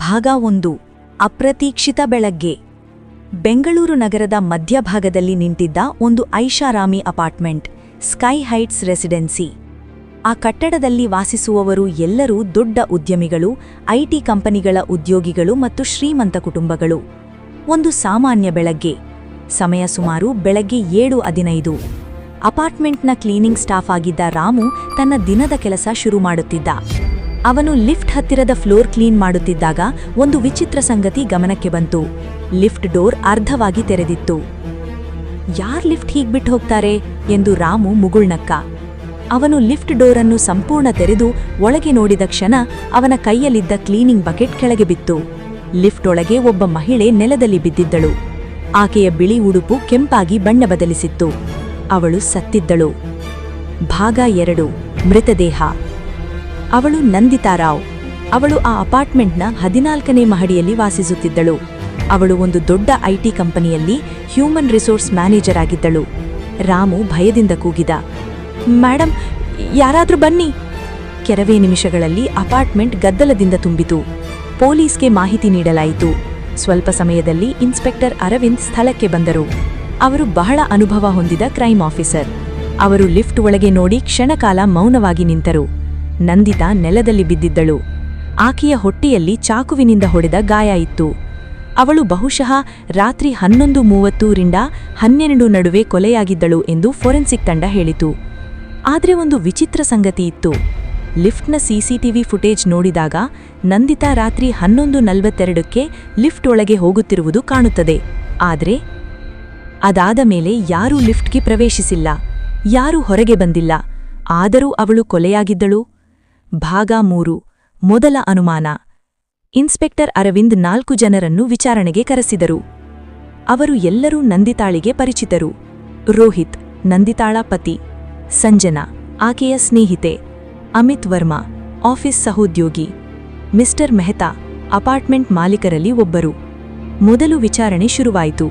ಭಾಗ 1 ಅಪ್ರತೀಕ್ಷಿತ ಬೆಳಗ್ಗೆ. ಬೆಂಗಳೂರು ನಗರದ ಮಧ್ಯಭಾಗದಲ್ಲಿ ನಿಂತಿದ್ದ ಒಂದು ಐಷಾರಾಮಿ ಅಪಾರ್ಟ್ಮೆಂಟ್, ಸ್ಕೈ ಹೈಟ್ಸ್ ರೆಸಿಡೆನ್ಸಿ. ಆ ಕಟ್ಟಡದಲ್ಲಿ ವಾಸಿಸುವವರು ಎಲ್ಲರೂ ದೊಡ್ಡ ಉದ್ಯಮಿಗಳು, ಐಟಿ ಕಂಪನಿಗಳ ಉದ್ಯೋಗಿಗಳು ಮತ್ತು ಶ್ರೀಮಂತ ಕುಟುಂಬಗಳು. ಒಂದು ಸಾಮಾನ್ಯ ಬೆಳಗ್ಗೆ. ಸಮಯ ಸುಮಾರು ಬೆಳಗ್ಗೆ 7:15. ಅಪಾರ್ಟ್ಮೆಂಟ್ನ ಕ್ಲೀನಿಂಗ್ ಸ್ಟಾಫ್ ಆಗಿದ್ದ ರಾಮು ತನ್ನ ದಿನದ ಕೆಲಸ ಶುರು ಮಾಡುತ್ತಿದ್ದ. ಅವನು ಲಿಫ್ಟ್ ಹತ್ತಿರದ ಫ್ಲೋರ್ ಕ್ಲೀನ್ ಮಾಡುತ್ತಿದ್ದಾಗ ಒಂದು ವಿಚಿತ್ರ ಸಂಗತಿ ಗಮನಕ್ಕೆ ಬಂತು. ಲಿಫ್ಟ್ ಡೋರ್ ಅರ್ಧವಾಗಿ ತೆರೆದಿತ್ತು. ಯಾರ್ ಲಿಫ್ಟ್ ಹೀಗ್ಬಿಟ್ಟು ಹೋಗ್ತಾರೆ ಎಂದು ರಾಮು ಮುಗುಳ್ನಕ್ಕ. ಅವನು ಲಿಫ್ಟ್ ಡೋರ್ ಅನ್ನು ಸಂಪೂರ್ಣ ತೆರೆದು ಒಳಗೆ ನೋಡಿದ ಕ್ಷಣ ಅವನ ಕೈಯಲ್ಲಿದ್ದ ಕ್ಲೀನಿಂಗ್ ಬಕೆಟ್ ಕೆಳಗೆ ಬಿತ್ತು. ಲಿಫ್ಟ್ ಒಳಗೆ ಒಬ್ಬ ಮಹಿಳೆ ನೆಲದಲ್ಲಿ ಬಿದ್ದಿದ್ದಳು. ಆಕೆಯ ಬಿಳಿ ಉಡುಪು ಕೆಂಪಾಗಿ ಬಣ್ಣ ಬದಲಿಸಿತ್ತು. ಅವಳು ಸತ್ತಿದ್ದಳು. ಭಾಗ 2 ಮೃತದೇಹ. ಅವಳು ನಂದಿತಾ ರಾವ್. ಅವಳು ಆ ಅಪಾರ್ಟ್ಮೆಂಟ್ನ 14ನೇ ಮಹಡಿಯಲ್ಲಿ ವಾಸಿಸುತ್ತಿದ್ದಳು. ಅವಳು ಒಂದು ದೊಡ್ಡ ಐಟಿ ಕಂಪನಿಯಲ್ಲಿ ಹ್ಯೂಮನ್ ರಿಸೋರ್ಸ್ ಮ್ಯಾನೇಜರ್ ಆಗಿದ್ದಳು. ರಾಮು ಭಯದಿಂದ ಕೂಗಿದ, ಮೇಡಮ್, ಯಾರಾದ್ರೂ ಬನ್ನಿ. ಕೆಲವೇ ನಿಮಿಷಗಳಲ್ಲಿ ಅಪಾರ್ಟ್ಮೆಂಟ್ ಗದ್ದಲದಿಂದ ತುಂಬಿತು. ಪೊಲೀಸ್ಗೆ ಮಾಹಿತಿ ನೀಡಲಾಯಿತು. ಸ್ವಲ್ಪ ಸಮಯದಲ್ಲಿ ಇನ್ಸ್ಪೆಕ್ಟರ್ ಅರವಿಂದ್ ಸ್ಥಳಕ್ಕೆ ಬಂದರು. ಅವರು ಬಹಳ ಅನುಭವ ಹೊಂದಿದ ಕ್ರೈಮ್ ಆಫೀಸರ್. ಅವರು ಲಿಫ್ಟ್ ಒಳಗೆ ನೋಡಿ ಕ್ಷಣಕಾಲ ಮೌನವಾಗಿ ನಿಂತರು. ನಂದಿತಾ ನೆಲದಲ್ಲಿ ಬಿದ್ದಿದ್ದಳು. ಆಕೆಯ ಹೊಟ್ಟೆಯಲ್ಲಿ ಚಾಕುವಿನಿಂದ ಹೊಡೆದ ಗಾಯ ಇತ್ತು. ಅವಳು ಬಹುಶಃ ರಾತ್ರಿ 11:30 ರಿಂದ 12 ನಡುವೆ ಕೊಲೆಯಾಗಿದ್ದಳು ಎಂದು ಫೋರೆನ್ಸಿಕ್ ತಂಡ ಹೇಳಿತು. ಆದರೆ ಒಂದು ವಿಚಿತ್ರ ಸಂಗತಿ ಇತ್ತು. ಲಿಫ್ಟ್ನ ಸಿಸಿಟಿವಿ ಫುಟೇಜ್ ನೋಡಿದಾಗ ನಂದಿತಾ ರಾತ್ರಿ 11:42ಕ್ಕೆ ಲಿಫ್ಟ್ ಒಳಗೆ ಹೋಗುತ್ತಿರುವುದು ಕಾಣುತ್ತದೆ. ಆದರೆ ಅದಾದ ಮೇಲೆ ಯಾರೂ ಲಿಫ್ಟ್ಗೆ ಪ್ರವೇಶಿಸಿಲ್ಲ, ಯಾರೂ ಹೊರಗೆ ಬಂದಿಲ್ಲ. ಆದರೂ ಅವಳು ಕೊಲೆಯಾಗಿದ್ದಳು. ಭಾಗ 3 ಮೊದಲ ಅನುಮಾನ. ಇನ್ಸ್ಪೆಕ್ಟರ್ ಅರವಿಂದ್ 4 ಜನರನ್ನು ವಿಚಾರಣೆಗೆ ಕರೆಸಿದರು. ಅವರು ಎಲ್ಲರೂ ನಂದಿತಾಳಿಗೆ ಪರಿಚಿತರು. ರೋಹಿತ್, ನಂದಿತಾಳ ಪತಿ; ಸಂಜನಾ, ಆಕೆಯ ಸ್ನೇಹಿತೆ; ಅಮಿತ್ ವರ್ಮಾ, ಆಫೀಸ್ ಸಹೋದ್ಯೋಗಿ; ಮಿಸ್ಟರ್ ಮೆಹ್ತಾ, ಅಪಾರ್ಟ್ಮೆಂಟ್ ಮಾಲೀಕರಲ್ಲಿ ಒಬ್ಬರು. ಮೊದಲು ವಿಚಾರಣೆ ಶುರುವಾಯಿತು.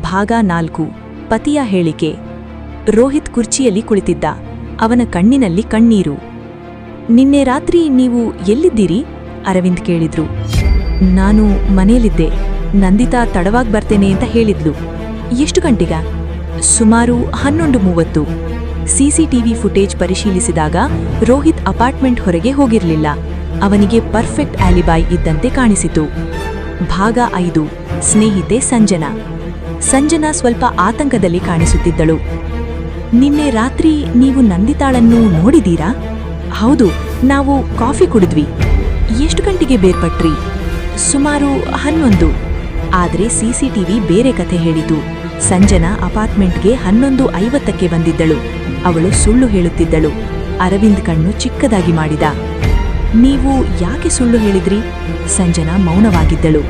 ಭಾಗ 4 ಪತಿಯ ಹೇಳಿಕೆ. ರೋಹಿತ್ ಕುರ್ಚಿಯಲ್ಲಿ ಕುಳಿತಿದ್ದ. ಅವನ ಕಣ್ಣಿನಲ್ಲಿ ಕಣ್ಣೀರು. ನಿನ್ನೆ ರಾತ್ರಿ ನೀವು ಎಲ್ಲಿದ್ದೀರಿ? ಅರವಿಂದ್ ಕೇಳಿದ್ರು. ನಾನು ಮನೆಯಲ್ಲಿದ್ದೆ. ನಂದಿತಾ ತಡವಾಗಿ ಬರ್ತೇನೆ ಅಂತ ಹೇಳಿದ್ಲು. ಎಷ್ಟು ಗಂಟೆಗ? ಸುಮಾರು 11:30. ಸಿಸಿಟಿವಿ ಫುಟೇಜ್ ಪರಿಶೀಲಿಸಿದಾಗ ರೋಹಿತ್ ಅಪಾರ್ಟ್ಮೆಂಟ್ ಹೊರಗೆ ಹೋಗಿರಲಿಲ್ಲ. ಅವನಿಗೆ ಪರ್ಫೆಕ್ಟ್ ಆಲಿಬಾಯ್ ಇದ್ದಂತೆ ಕಾಣಿಸಿತು. ಭಾಗ 5 ಸ್ನೇಹಿತೆ ಸಂಜನಾ. ಸಂಜನಾ ಸ್ವಲ್ಪ ಆತಂಕದಲ್ಲಿ ಕಾಣಿಸುತ್ತಿದ್ದಳು. ನಿನ್ನೆ ರಾತ್ರಿ ನೀವು ನಂದಿತಾಳನ್ನು ನೋಡಿದೀರಾ? ಹೌದು, ನಾವು ಕಾಫಿ ಕುಡಿದ್ವಿ. ಎಷ್ಟು ಗಂಟೆಗೆ ಬೇರ್ಪಟ್ರಿ? ಸುಮಾರು 11. ಆದರೆ ಸಿಸಿಟಿವಿ ಬೇರೆ ಕಥೆ ಹೇಳಿತು. ಸಂಜನಾ ಅಪಾರ್ಟ್ಮೆಂಟ್ಗೆ 11:50ಕ್ಕೆ ಬಂದಿದ್ದಳು. ಅವಳು ಸುಳ್ಳು ಹೇಳುತ್ತಿದ್ದಳು. ಅರವಿಂದ್ ಕಣ್ಣು ಚಿಕ್ಕದಾಗಿ ಮಾಡಿದ. ನೀವು ಯಾಕೆ ಸುಳ್ಳು ಹೇಳಿದ್ರಿ? ಸಂಜನಾ ಮೌನವಾಗಿದ್ದಳು.